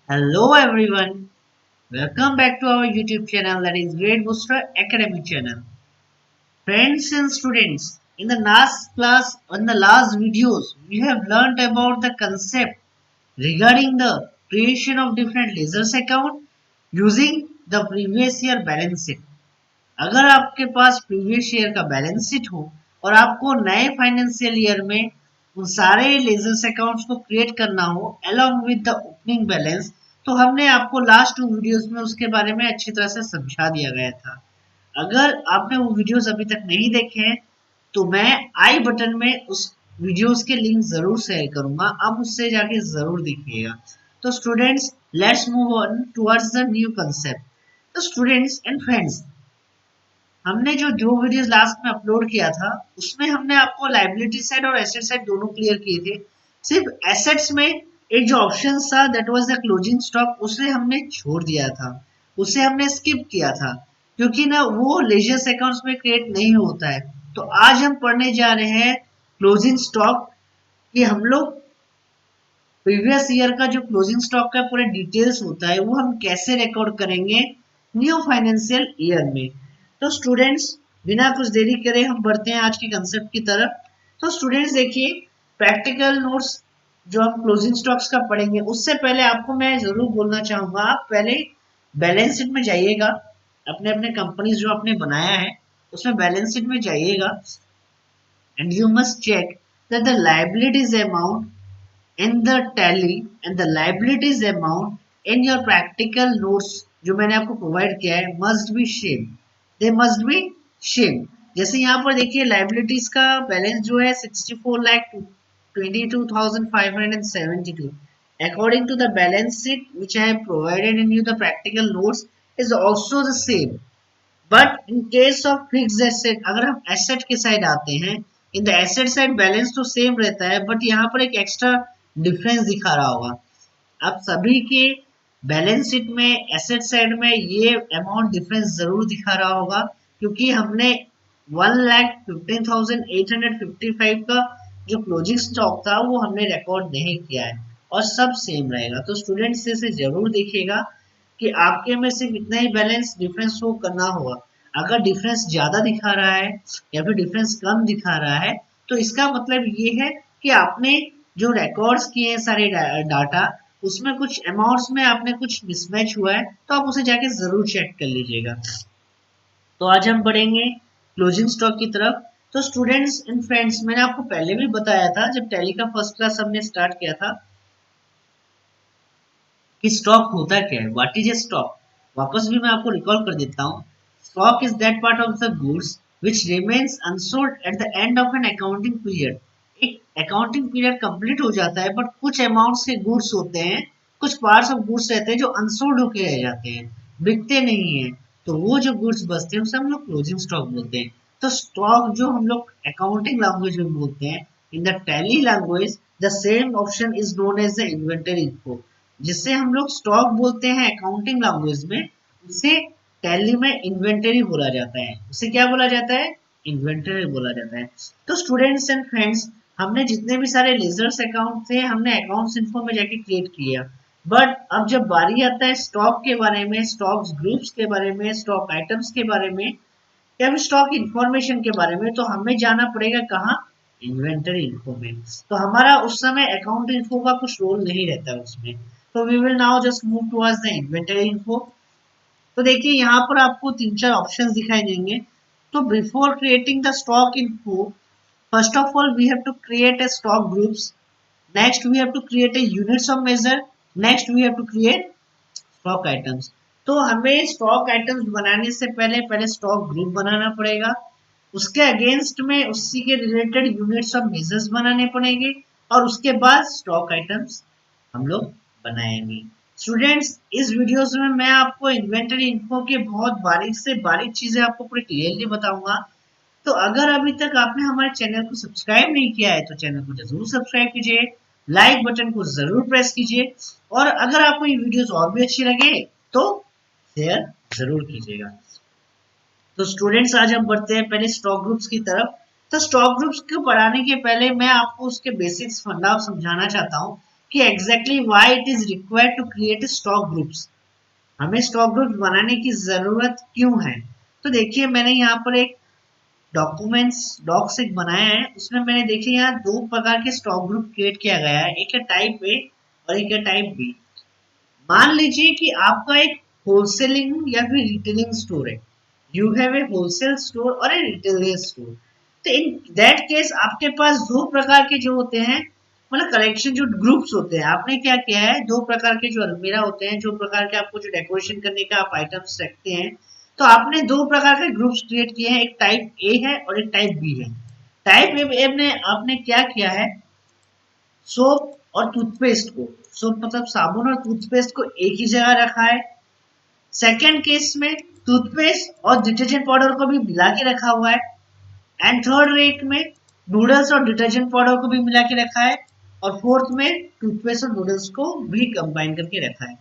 Hello everyone, welcome back to our YouTube channel that is Grade Booster Academy channel. Friends and students, in the last class, in the last videos, we have learned about the concept regarding the creation of different ledgers account using the previous year balance sheet. अगर आपके पास previous year का balance sheet हो और आपको नए financial year में उन सारे लेजर्स अकाउंट्स को क्रिएट करना हो along with the opening balance, तो हमने आपको लास्ट 2 वीडियोस में उसके बारे में अच्छी तरह से समझा दिया गया था। अगर आपने वो वीडियोस अभी तक नहीं देखे हैं तो मैं आई बटन में उस वीडियोस के लिंक जरूर शेयर करूंगा, आप उससे जाके जरूर देखिएगा। तो students, let's move on towards the new concept. तो स्टूडेंट्स एंड फ्रेंड्स, हमने जो दो वीडियोस लास्ट में अपलोड किया था उसमें हमने आपको लाइबिलिटी साइड और एसेट साइड दोनों क्लियर किए थे। सिर्फ एसेट्स में एक जो ऑप्शन था that was the closing stock, उसे हमने छोड़ दिया था, उसे हमने स्किप किया था क्योंकि ना वो लेजर्स अकाउंट्स में क्रिएट नहीं होता है। तो आज हम पढ़ने जा रहे हैं क्लोजिंग स्टॉक कि हम लोग प्रीवियस ईयर का जो क्लोजिंग स्टॉक का पूरे डिटेल्स होता है वो हम कैसे रिकॉर्ड करेंगे न्यू फाइनेंशियल ईयर में। तो स्टूडेंट्स, बिना कुछ देरी करे हम बढ़ते हैं आज के कंसेप्ट की तरफ। तो स्टूडेंट्स देखिए, प्रैक्टिकल नोट्स जो हम क्लोजिंग स्टॉक्स का पढ़ेंगे उससे पहले आपको मैं जरूर बोलना चाहूंगा, आप पहले बैलेंस शीट में जाइएगा। अपने अपने कंपनीज जो आपने बनाया है उसमें बैलेंस शीट में जाइएगा and you must check that the liabilities amount in the tally and the liabilities amount in your practical notes जो मैंने आपको प्रोवाइड किया है must be same, they must be same। जैसे यहाँ पर देखिए लाइबिलिटीज का बैलेंस जो है 64,22,572 according to the balance sheet which I have provided in you the practical notes is also the same। But in case of fixed asset, अगर हम asset के साइड आते हैं, in the asset side balance तो same रहता है but यहाँ पर एक एक्स्ट्रा डिफरेंस दिखा रहा होगा। आप सभी के बैलेंस शीट में एसेट साइड में ये अमाउंट डिफरेंस जरूर दिखा रहा होगा क्योंकि हमने 1,15,855 का जो क्लोजिंग स्टॉक था वो हमने रिकॉर्ड नहीं किया है और सब सेम रहेगा। तो स्टूडेंट्स इसे जरूर देखिएगा कि आपके में सिर्फ इतना ही बैलेंस डिफरेंस शो करना होगा। अगर डिफरेंस ज्यादा दिखा रहा है या फिर डिफरेंस कम दिखा रहा है तो इसका मतलब ये है कि आपने जो रिकॉर्ड्स किए हैं सारे डाटा, उसमें कुछ अमाउंट्स में आपने कुछ मिसमैच हुआ है तो आप उसे जाके जरूर चेक कर लीजिएगा। तो आज हम बढ़ेंगे क्लोजिंग स्टॉक की तरफ। तो स्टूडेंट्स एंड फ्रेंड्स, मैंने आपको पहले भी बताया था जब टैली का फर्स्ट क्लास हमने स्टार्ट किया था कि स्टॉक होता क्या है, व्हाट इज ए स्टॉक। वापस भी मैं आपको रिकॉल कर देता हूँ। Stock is that part of the goods which remains unsold at the end of an accounting period। एक अकाउंटिंग पीरियड कंप्लीट हो जाता है बट कुछ अमाउंट्स के गुड्स होते हैं, कुछ पार्ट्स ऑफ गुड्स रहते हैं जो अनसोल्ड होके रह जाते हैं, बिकते नहीं है। तो वो जो गुड्स बचते हैं उसे हम लोग क्लोजिंग स्टॉक बोलते हैं। तो स्टॉक जो हम लोग अकाउंटिंग लैंग्वेज में बोलते हैं, in the tally language the same option is known as the inventory info. जिससे हम लोग स्टॉक बोलते हैं अकाउंटिंग लैंग्वेज में, उसे टैली में इन्वेंटरी बोला जाता है। उसे क्या बोला जाता है? इन्वेंटरी बोला जाता है। तो स्टूडेंट्स एंड फ्रेंड्स, हमने जितने भी सारे लेजर्स अकाउंट थे हमने अकाउंट्स इन्फो में जाके क्रिएट किया। बट अब जब बारी आता है स्टॉक के बारे में, स्टॉक्स ग्रुप्स के बारे में, स्टॉक आइटम्स के बारे में या फिर स्टॉक इंफॉर्मेशन के बारे में, तो हमें जाना पड़ेगा कहाँ? इन्वेंटरी इन्फो में। तो हमारा उस समय अकाउंट इन्फो का कुछ रोल नहीं रहता है उसमें। तो we will now just move towards the inventory info. तो देखिए यहाँ पर आपको तीन चार ऑप्शंस दिखाई देंगे। तो before creating the stock info, first of all we have to create a stock groups, next we have to create a units of measure, next we have to create stock items. तो हमें stock items बनाने से पहले पहले stock group बनाना पड़ेगा, उसके against में उसी के रिलेटेड यूनिट्स ऑफ मेजर्स बनाने पड़ेंगे और उसके बाद स्टॉक आइटम्स हम लोग बनाएंगे। स्टूडेंट्स, इस वीडियोस में मैं आपको इन्वेंटरी इन्फो के बहुत बारीक से बारीक चीजें आपको पूरी क्लियरली बताऊंगा। तो अगर अभी तक आपने हमारे चैनल को सब्सक्राइब नहीं किया है तो चैनल को जरूर सब्सक्राइब कीजिए, लाइक बटन को जरूर प्रेस कीजिए और अगर आपको ये वीडियोस और भी अच्छी लगे तो शेयर जरूर कीजिएगा। तो स्टूडेंट्स, आज हम बढ़ते हैं पहले स्टॉक ग्रुप्स की तरफ। तो स्टॉक ग्रुप्स को पढ़ाने के पहले मैं आपको उसके बेसिक्स फंडा समझाना चाहता हूँ कि exactly why it is required to create stock groups, हमें स्टॉक ग्रुप बनाने की जरूरत क्यों है। तो देखिए मैंने यहाँ पर एक डॉक्यूमेंट्स डॉक्स एक बनाया है, उसमें मैंने देखिए यहाँ दो प्रकार के स्टॉक ग्रुप क्रिएट किया गया है, एक है टाइप ए और एक है टाइप बी। मान लीजिए कि आपका एक होलसेलिंग या फिर रिटेलिंग स्टोर है, you have a wholesale store और ए रिटेलिंग स्टोर। तो इन दैट केस आपके पास दो प्रकार के जो होते हैं, मतलब कलेक्शन जो ग्रुप्स होते हैं, आपने क्या किया है, दो प्रकार के जो अलमीरा होते हैं, जो प्रकार के आपको जो डेकोरेशन करने का आप आइटम्स रखते हैं, तो आपने दो प्रकार के ग्रुप्स क्रिएट किए हैं, एक टाइप ए है और एक टाइप बी है। टाइप ए में आपने क्या किया है, सोप और टूथपेस्ट को, सोप मतलब साबुन और टूथपेस्ट को एक ही जगह रखा है। सेकेंड केस में टूथपेस्ट और डिटर्जेंट पाउडर को भी मिला के रखा हुआ है। एंड थर्ड रेट में नूडल्स और डिटर्जेंट पाउडर को भी मिला के रखा है। और फोर्थ में टूथपेस्ट और नूडल्स को भी कंबाइन करके रखा है।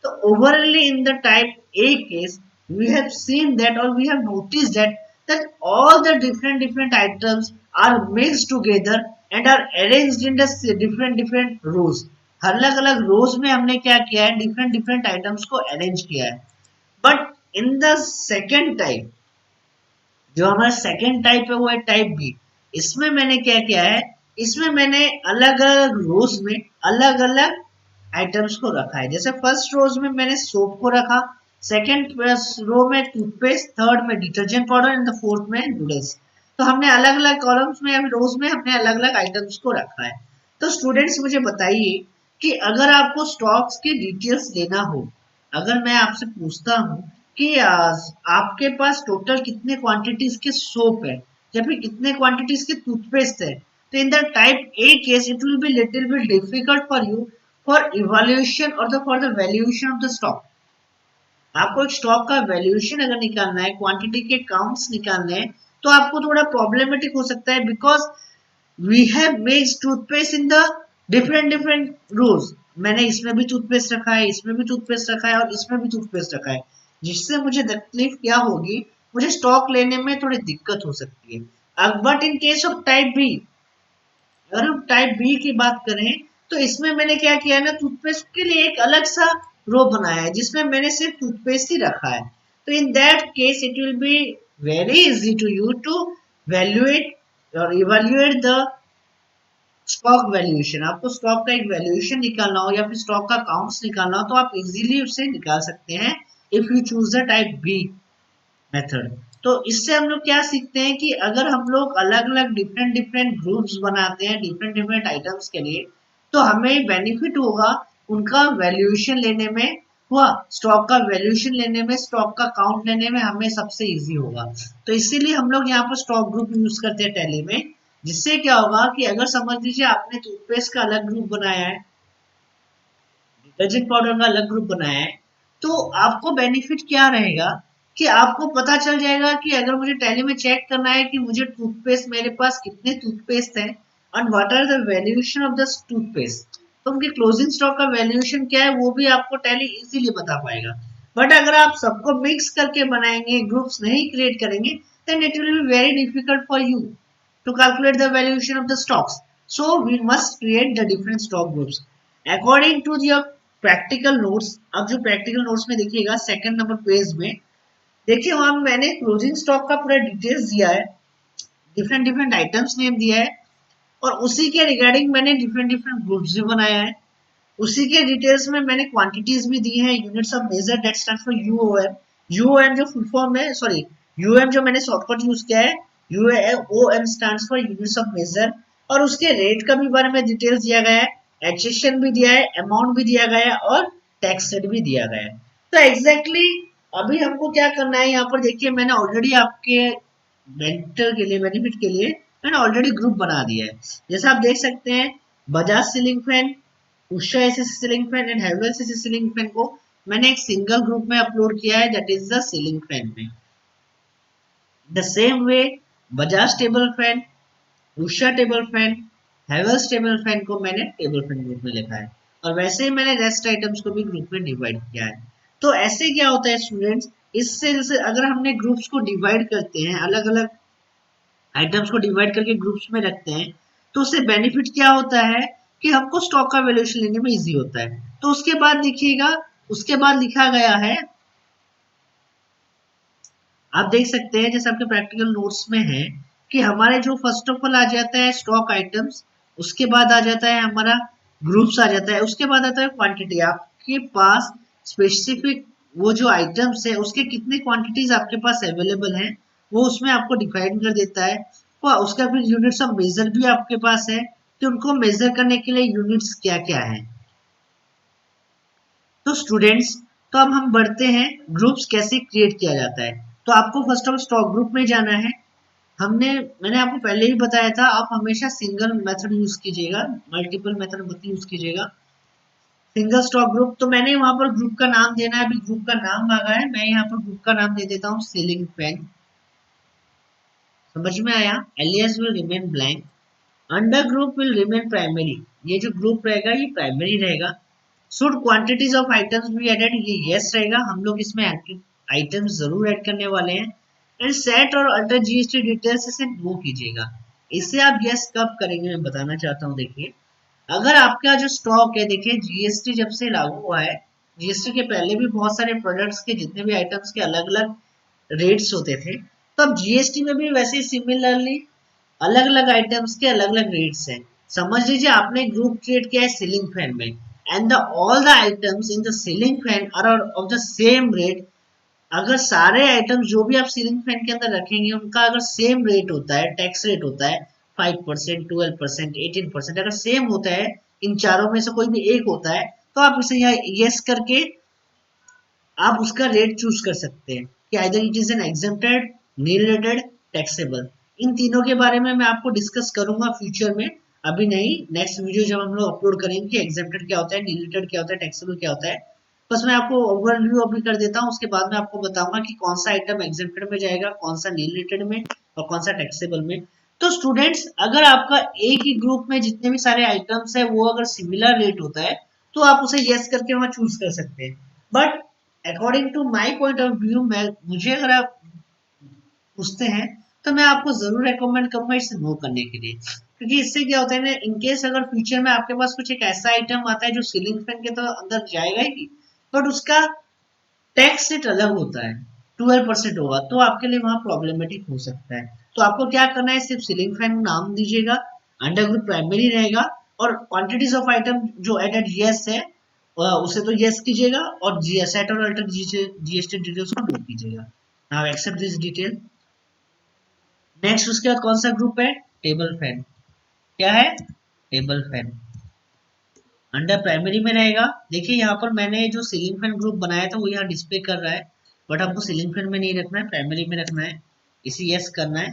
तो overall in the type A case we have seen that or we have noticed that all the different items are mixed together and are arranged in the different rows। अलग अलग रोज में हमने क्या किया है, डिफरेंट आइटम्स को arrange किया है। But in the second type, जो हमारा सेकेंड टाइप है वो है टाइप बी। इसमें मैंने क्या किया है, इसमें मैंने अलग अलग रोज में अलग अलग आइटम्स को रखा है। जैसे फर्स्ट रोज में मैंने सोप को रखा, सेकेंड रो में टूथपेस्ट, थर्ड में detergent powder and the fourth में नूडल्स। तो हमने अलग अलग कॉलम्स में रोज में हमने अलग अलग आइटम्स को रखा है। तो स्टूडेंट्स मुझे बताइए कि अगर आपको स्टॉक्स की डिटेल्स लेना हो, अगर मैं आपसे पूछता हूँ कि आपके पास टोटल कितने क्वांटिटीज के सोप है या फिर कितने क्वांटिटीज के टूथपेस्ट है, तो in the type A case it will be little bit difficult for you for evaluation और for the valuation of the stock. आपको एक स्टॉक का वैल्यूएशन अगर निकालना है, क्वांटिटी के काउंट्स निकालने हैं, तो आपको थोड़ा प्रॉब्लमेटिक हो सकता है, because we have mixed toothpaste in the different rows. मैंने इसमें भी टूथपेस्ट रखा है, इसमें भी टूथपेस्ट रखा है और इसमें भी टूथपेस्ट रखा है, जिससे मुझे तकलीफ क्या होगी, मुझे स्टॉक लेने में थोड़ी दिक्कत हो सकती है। But in case of type B, अगर हम टाइप बी की बात करें, तो इसमें मैंने क्या किया है ना, टूथपेस्ट के लिए एक अलग सा रो बनाया है जिसमें मैंने सिर्फ टूथपेस्ट ही रखा है। तो in that case it will be very easy to you to valuate और इवेल्युएट द स्टॉक वैल्यूएशन। आपको स्टॉक का एक वैल्यूएशन निकालना हो या फिर स्टॉक का काउंट्स निकालना हो, तो आप इजीली उससे निकाल सकते हैं if you choose the type B method. तो इससे हम लोग क्या सीखते हैं कि अगर हम लोग अलग अलग डिफरेंट ग्रुप्स बनाते हैं डिफरेंट आइटम्स के लिए, तो हमें बेनिफिट होगा उनका वैल्यूएशन लेने में, हुआ स्टॉक का वैल्यूएशन लेने में, स्टॉक का काउंट लेने में हमें सबसे इजी होगा। तो इसीलिए हम लोग यहाँ पर स्टॉक ग्रुप यूज करते हैं टैली में। जिससे क्या होगा कि अगर समझ लीजिए आपने टूथपेस्ट का अलग ग्रुप बनाया है, डिटर्जेंट पाउडर का अलग ग्रुप बनाया है, तो आपको बेनिफिट क्या रहेगा कि आपको पता चल जाएगा कि अगर मुझे टैली में चेक करना है कि मुझे टूथपेस्ट, मेरे पास कितने टूथपेस्ट हैं and what are the valuation of the toothpaste, तो उनके क्लोजिंग स्टॉक का वैल्यूएशन क्या है वो भी आपको टैली इजीली बता पाएगा। बट अगर आप सबको मिक्स करके बनाएंगे, ग्रुप्स नहीं क्रिएट करेंगे, then it will be very difficult for you to calculate the valuation of the stocks. So we must create the different stock groups according to your practical notes। अब जो practical notes में देखिएगा second number page में, देखिए वहां मैंने closing stock का पूरा डिटेल्स दिया है, डिफरेंट आइटम्स नेम दिया है, और उसी के रिगार्डिंग मैंने डिफरेंट ग्रुप्स भी बनाया है। उसी के डिटेल्स में मैंने क्वांटिटीज भी दी है, units of measure that stands for UOM. UOM जो फुल फॉर्म है, सॉरी यूएम जो मैंने शॉर्टकट यूज किया है, UOM stands for units of measure. और उसके रेट का भी बारे में डिटेल्स दिया गया है, एडजेशन भी दिया है, अमाउंट भी दिया गया है और टैक्स रेट भी दिया गया है। तो एग्जैक्टली अभी हमको क्या करना है, यहाँ पर देखिए मैंने ऑलरेडी आपके बेनिफिट के लिए मैंने ऑलरेडी ग्रुप बना दिया है। जैसे आप देख सकते हैं, Bajaj ceiling fan, Usha AC ceiling fan and Havells AC ceiling fan को मैंने एक सिंगल ग्रुप में अपलोड किया है, that is the ceiling fan में। The same way Bajaj table fan, Usha table fan, Havells table fan को मैंने टेबल फैन ग्रुप में लिखा है, और वैसे ही मैंने रेस्ट आइटम्स को भी ग्रुप में डिवाइड किया है। तो ऐसे क्या होता है स्टूडेंट्स, इससे जैसे अगर हमने ग्रुप्स को डिवाइड करते हैं, अलग अलग आइटम्स को डिवाइड करके ग्रुप्स में रखते हैं, तो उससे बेनिफिट क्या होता है कि हमको स्टॉक का वैल्यूएशन लेने में इजी होता है। तो उसके बाद देखिएगा, उसके बाद लिखा गया है, आप देख सकते हैं जैसे आपके प्रैक्टिकल नोट्स में है कि हमारे जो फर्स्ट ऑफ ऑल आ जाता है स्टॉक आइटम्स, उसके बाद आ जाता है हमारा ग्रुप्स आ जाता है, उसके बाद आता है क्वांटिटी। आपके पास स्पेसिफिक वो जो आइटम्स है उसके कितने क्वांटिटीज आपके पास अवेलेबल हैं वो उसमें आपको डिफाइन कर देता है। और उसका फिर यूनिट्स ऑफ मेजर भी आपके पास है कि उनको मेजर करने के लिए यूनिट्स क्या क्या है। तो स्टूडेंट्स, तो अब हम बढ़ते हैं ग्रुप्स कैसे क्रिएट किया जाता है। तो आपको फर्स्ट ऑफ स्टॉक ग्रुप में जाना है। मैंने आपको पहले ही बताया था, आप हमेशा सिंगल मेथड यूज कीजिएगा, मल्टीपल मेथड मत यूज कीजिएगा। सिंगल स्टॉक ग्रुप, तो मैंने वहां पर ग्रुप का नाम देना है, अभी ग्रुप का नाम मांगा है, मैं यहाँ पर ग्रुप का नाम दे देता हूँ सीलिंग फैन। समझ में आया? Alias will remain blank, under group will remain primary. ये जो ग्रुप रहेगा ये प्राइमरी रहेगा। Should quantities of items be added, ये यस रहेगा, हम लोग इसमें आइटम्स जरूर ऐड करने वाले हैं। एंड सेट और अल्टर जीएसटी डिटेल्स इसे नो कीजिएगा। इसे आप यस कब करेंगे मैं बताना चाहता हूँ। देखिए, अगर आपका जो स्टॉक है, देखिए जीएसटी जब से लागू हुआ है, जीएसटी के पहले भी बहुत सारे प्रोडक्ट्स के जितने भी आइटम्स के अलग अलग रेट्स होते थे, तो अब जीएसटी में भी वैसे ही सिमिलरली अलग अलग आइटम्स के अलग अलग रेट्स हैं। समझ लीजिए आपने ग्रुप क्रिएट किया है सीलिंग फैन में, and the all the items in the ceiling fan are of the same rate. अगर सारे आइटम्स जो भी आप सीलिंग फैन के अंदर रखेंगे उनका अगर सेम रेट होता है, टैक्स रेट होता है 5%, 12%, 18%, अगर सेम होता है, इन चारों में से कोई भी एक होता है, तो आप इसे यहाँ यस करके आप उसका रेट चूज कर सकते हैं कि either it is an exempted, nil rated, taxable. इन तीनों के बारे में मैं आपको डिस्कस करूंगा फ्यूचर में, अभी नहीं, नेक्स्ट वीडियो जब हम लोग अपलोड करेंगे कि एग्जेम्प्टेड क्या होता है, नील रेटेड क्या होता है, टैक्सेबल क्या होता है। बस मैं आपको ओवरव्यू अभी कर देता हूँ, उसके बाद मैं आपको बताऊंगा कि कौन सा आइटम एग्जेम्प्टेड में जाएगा, कौन सा नील रेटेड में और कौन सा टैक्सेबल में। तो स्टूडेंट्स, अगर आपका एक ही ग्रुप में जितने भी सारे आइटम्स है वो अगर सिमिलर रेट होता है तो आप उसे यस करके वहां चूज कर सकते हैं। But according to my point of view, मैं मुझे अगर आप पूछते हैं तो मैं आपको जरूर रेकमेंड करूंगा इसे नो करने के लिए, क्योंकि इससे क्या होता है ना, इनकेस अगर फ्यूचर में आपके पास कुछ एक ऐसा आइटम आता है जो सीलिंग फैन के तो अंदर जाएगा ही, बट उसका टैक्स रेट अलग होता है, 12% होगा, तो आपके लिए वहां प्रॉब्लमेटिक हो सकता है। तो आपको क्या करना है, सिर्फ सीलिंग फैन नाम दीजिएगा, अंडर ग्रुप प्राइमरी रहेगा, और क्वांटिटीज ऑफ आइटम जो एडेड यस है उसे तो यस कीजिएगा, और सेट और अल्टर जीएसटी डिटेल्स को नो कीजिएगा। Now except this detail. Next उसके बाद कौन सा ग्रुप है, टेबल फैन। क्या है, टेबल फैन अंडर प्राइमरी में रहेगा। देखिए यहाँ पर मैंने जो सीलिंग फैन ग्रुप बनाया था वो यहाँ डिस्प्ले कर रहा है, बट हमको सीलिंग फैन में नहीं रखना है, प्राइमरी में रखना है, इसे यस करना है,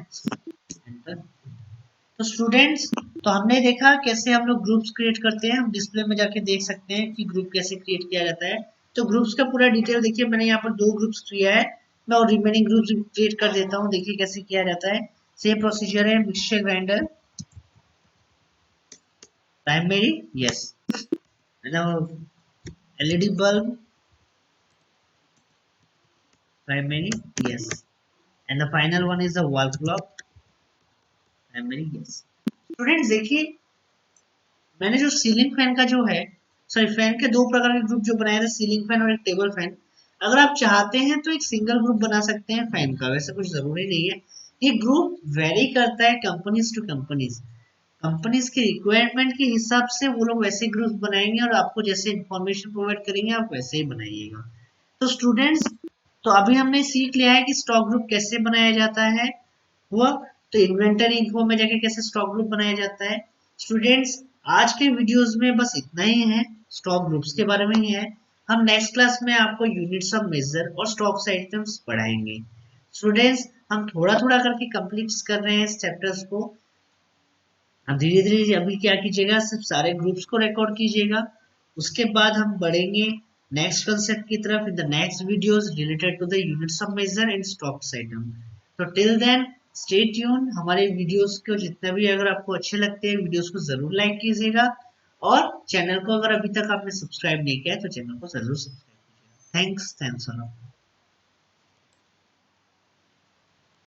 एंटर। तो स्टूडेंट्स, तो हमने देखा कैसे हम लोग ग्रुप्स क्रिएट करते हैं, हम डिस्प्ले में जाके देख सकते हैं कि ग्रुप कैसे क्रिएट किया जाता है। तो ग्रुप्स का पूरा डिटेल देखिए, मैंने यहाँ पर 2 ग्रुप्स किया है, मैं और रिमेनिंग ग्रुप्स क्रिएट कर देता हूँ। देखिए कैसे किया जाता है, सेम प्रोसीजर है, mixture grinder primary yes, LED bulb primary yes, and the final one is the wall clock primary yes। Students देखिए, मैंने जो सीलिंग फैन का जो है, सॉरी फैन के 2 प्रकार के ग्रुप जो बनाए थे, सीलिंग फैन और एक टेबल फैन। अगर आप चाहते हैं तो एक सिंगल ग्रुप बना सकते हैं फैन का, वैसे कुछ जरूरी नहीं है। ये ग्रुप वेरी करता है कंपनीज टू कंपनीज, कंपनीज की रिक्वायरमेंट के हिसाब से वो लोग वैसे ग्रुप बनाएंगे और आपको जैसे इंफॉर्मेशन प्रोवाइड करेंगे आप वैसे ही बनाइएगा। तो स्टूडेंट्स, तो अभी हमने सीख लिया है कि स्टॉक ग्रुप कैसे बनाया जाता है हुआ, तो इन्वेंटरी इन्फो में जाके कैसे स्टॉक ग्रुप बनाया जाता है। स्टूडेंट्स, आज के वीडियोस में बस इतना ही है, स्टॉक ग्रुप्स के बारे में ही है। हम नेक्स्ट क्लास में आपको यूनिट्स ऑफ मेजर और स्टॉक्स आइटम्स पढ़ाएंगे। स्टूडेंट्स, हम थोड़ा थोड़ा करके कंप्लीट कर रहे हैं इस चैप्टर्स को। अब धीरे धीरे अभी क्या कीजिएगा, सिर्फ सारे ग्रुप्स को रिकॉर्ड कीजिएगा, उसके बाद हम बढ़ेंगे नेक्स्ट कंसेप्ट की तरफ in the next videos related to the units of measure and stocks item. तो टिल देन स्टे ट्यून, हमारे वीडियोस को जितना भी अगर आपको अच्छे लगते हैं वीडियोस को जरूर लाइक कीजिएगा, और चैनल को अगर अभी तक आपने सब्सक्राइब नहीं किया है तो चैनल को जरूर सब्सक्राइब कीजिएगा। Thanks all.